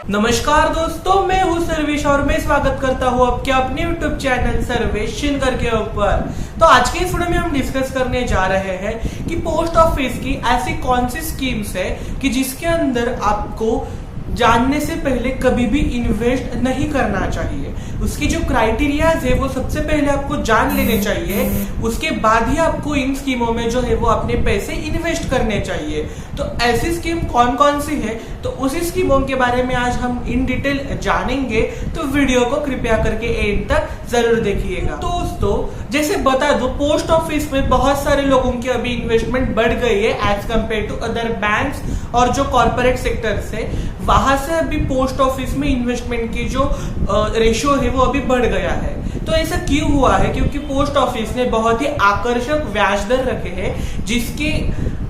नमस्कार दोस्तों, मैं हूँ सर्वेश और मैं स्वागत करता हूँ आपके अपने YouTube चैनल सर्वेश शिनकर के ऊपर। तो आज के इस वीडियो में हम डिस्कस करने जा रहे हैं कि पोस्ट ऑफिस की ऐसी कौन सी स्कीम्स है कि जिसके अंदर आपको जानने से पहले कभी भी इन्वेस्ट नहीं करना चाहिए। उसकी जो क्राइटेरियाज है वो सबसे पहले आपको जान लेने चाहिए, उसके बाद ही आपको इन स्कीमों में जो है वो अपने पैसे इन्वेस्ट करने चाहिए। तो ऐसी स्कीम कौन कौन सी है, तो उसी स्कीमों के बारे में आज हम इन डिटेल जानेंगे। तो वीडियो को कृपया करके एंड तक जरूर देखिएगा। तो दोस्तों, जैसे बता दो, पोस्ट ऑफिस में बहुत सारे लोगों की अभी इन्वेस्टमेंट बढ़ गई है as compare to other banks और जो कॉर्पोरेट सेक्टर से, वहां से अभी पोस्ट ऑफिस में इन्वेस्टमेंट की जो रेशियो है वो अभी बढ़ गया है। तो ऐसा क्यों हुआ है? क्योंकि पोस्ट ऑफिस ने बहुत ही आकर्षक ब्याज दर रखे हैं, जिसकी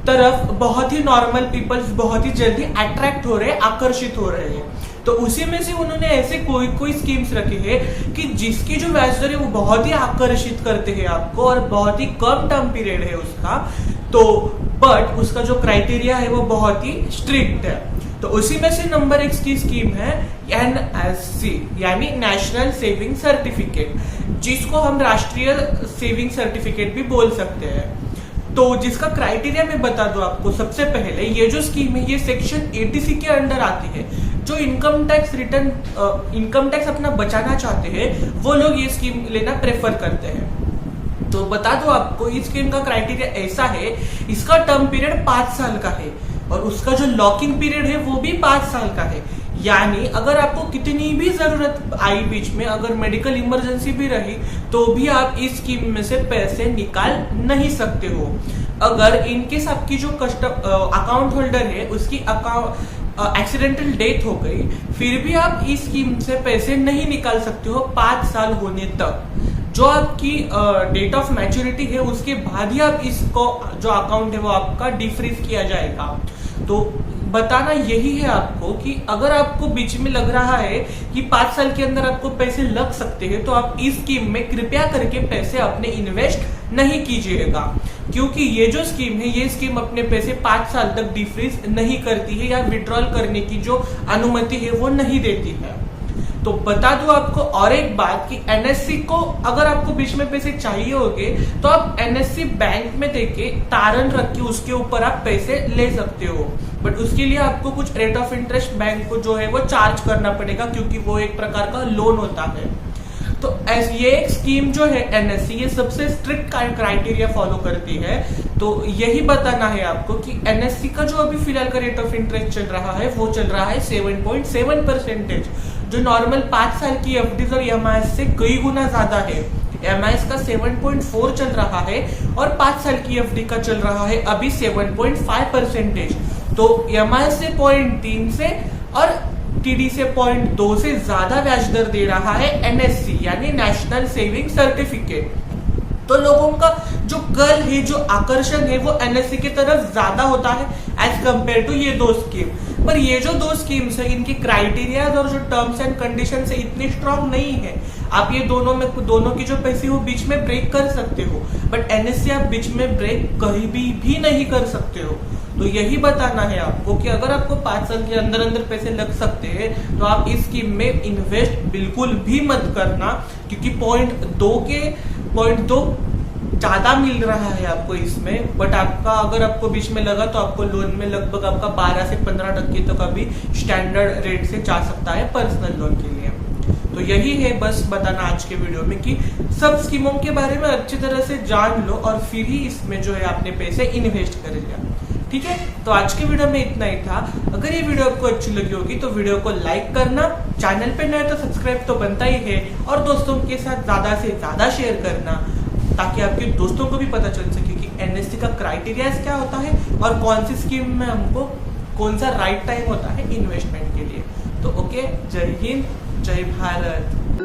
तरफ बहुत ही नॉर्मल पीपल्स बहुत ही जल्दी अट्रैक्ट हो रहे हैं, आकर्षित हो रहे हैं। तो उसी में से उन्होंने ऐसे कोई स्कीम्स रखे हैं कि जिसकी जो ब्याज दर है वो बहुत ही आकर्षित करते हैं आपको, और बहुत ही कम टर्म पीरियड है उसका। तो बट उसका जो क्राइटेरिया है वो बहुत ही स्ट्रिक्ट है। तो उसी में से नंबर 1 की स्कीम है NSC यानी नेशनल सेविंग सर्टिफिकेट, जिसको हम राष्ट्रीय सेविंग सर्टिफिकेट भी बोल सकते हैं। तो जिसका क्राइटेरिया मैं बता दूं आपको, सबसे पहले ये जो स्कीम है ये सेक्शन 80C के अंडर आती है। जो इनकम टैक्स अपना बचाना चाहते हैं वो लोग ये स्कीम लेना प्रेफर करते हैं। तो बता दो आपको, इस स्कीम का क्राइटेरिया ऐसा है, इसका टर्म पीरियड 5 साल का है और उसका जो लॉकिंग पीरियड है वो भी 5 साल का है। यानी अगर आपको कितनी भी जरूरत आई बीच में, अगर मेडिकल इमरजेंसी भी रही, तो भी आप इस स्कीम में से पैसे निकाल नहीं सकते हो। अगर इनकेस आपकी जो अकाउंट होल्डर है उसकी एक्सीडेंटल डेथ हो गई, फिर भी आप इस स्कीम से पैसे नहीं निकाल सकते हो 5 साल होने तक। जो आपकी डेट ऑफ मैच्योरिटी है उसके बाद ही आप इसको जो अकाउंट है वो आपका डिफ्रीज किया जाएगा। तो बताना यही है आपको कि अगर आपको बीच में लग रहा है कि 5 साल के अंदर आपको पैसे लग सकते हैं, तो आप इस स्कीम में कृपया करके पैसे अपने इन्वेस्ट नहीं कीजिएगा, क्योंकि ये जो स्कीम है ये स्कीम अपने पैसे 5 साल तक डिफ्रीज नहीं करती है या विड्रॉल करने की जो अनुमति है वो नहीं देती है। तो बता दूं आपको और एक बात कि NSC को अगर आपको बीच में पैसे चाहिए होंगे तो आप NSC बैंक में देके तारण रख के उसके ऊपर आप पैसे ले सकते हो, बट उसके लिए आपको कुछ रेट ऑफ इंटरेस्ट बैंक को जो है वो चार्ज करना पड़ेगा, क्योंकि वो एक प्रकार का लोन होता है। तो ये एक स्कीम जो है NSC, ये सबसे स्ट्रिक्ट क्राइटेरिया फॉलो करती है। तो यही बताना है आपको कि NSC का जो अभी फिलहाल का रेट ऑफ इंटरेस्ट चल रहा है वो चल रहा है 7.7%, जो नॉर्मल 5 साल की एफडीज और EMIs से कई गुना ज्यादा है। EMIs का 7.4 चल रहा है और 5 साल की एफडी का चल रहा है अभी 7.5%। तो EMI से 0.3 से और TD से 0.2 से ज्यादा ब्याज दर दे रहा है NSC यानी नेशनल सेविंग सर्टिफिकेट। तो लोगों का जो कल है, जो आकर्षण है वो NSC की तरफ ज्यादा होता है एज कम्पेयर टू ये 2 स्कीम। पर ये जो 2 स्कीम्स है इनकी क्राइटेरियाज और जो टर्म्स एंड कंडीशन है इतनी स्ट्रांग नहीं है। आप ये दोनों की जो पैसे हो बीच में ब्रेक कर सकते हो, बट NSC आप बीच में ब्रेक कहीं भी नहीं कर सकते हो। तो यही बताना है आपको कि अगर आपको 5 साल के अंदर पैसे लग सकते हैं तो आप इस स्कीम में इन्वेस्ट बिल्कुल भी मत करना, क्योंकि 0.2 ज्यादा मिल रहा है आपको इसमें। बट अगर आपको बीच में लगा तो आपको लोन में लगभग आपका 12 से 15% तक अभी स्टैंडर्ड रेट से जा सकता है पर्सनल लोन के लिए। तो यही है बस बताना आज के वीडियो में कि सब स्कीमों के बारे में अच्छी तरह से जान लो और फिर ही इसमें जो है अपने पैसे इन्वेस्ट करेगा। ठीक है, तो आज के वीडियो में इतना ही था। अगर ये वीडियो आपको अच्छी लगी होगी तो वीडियो को लाइक करना, चैनल पे नए तो सब्सक्राइब तो बनता ही है, और दोस्तों के साथ ज्यादा से ज्यादा शेयर करना, ताकि आपके दोस्तों को भी पता चल सके कि NSC का क्राइटेरिया क्या होता है और कौन सी स्कीम में हमको कौन सा राइट टाइम होता है इन्वेस्टमेंट के लिए। तो ओके, जय हिंद, जय भारत।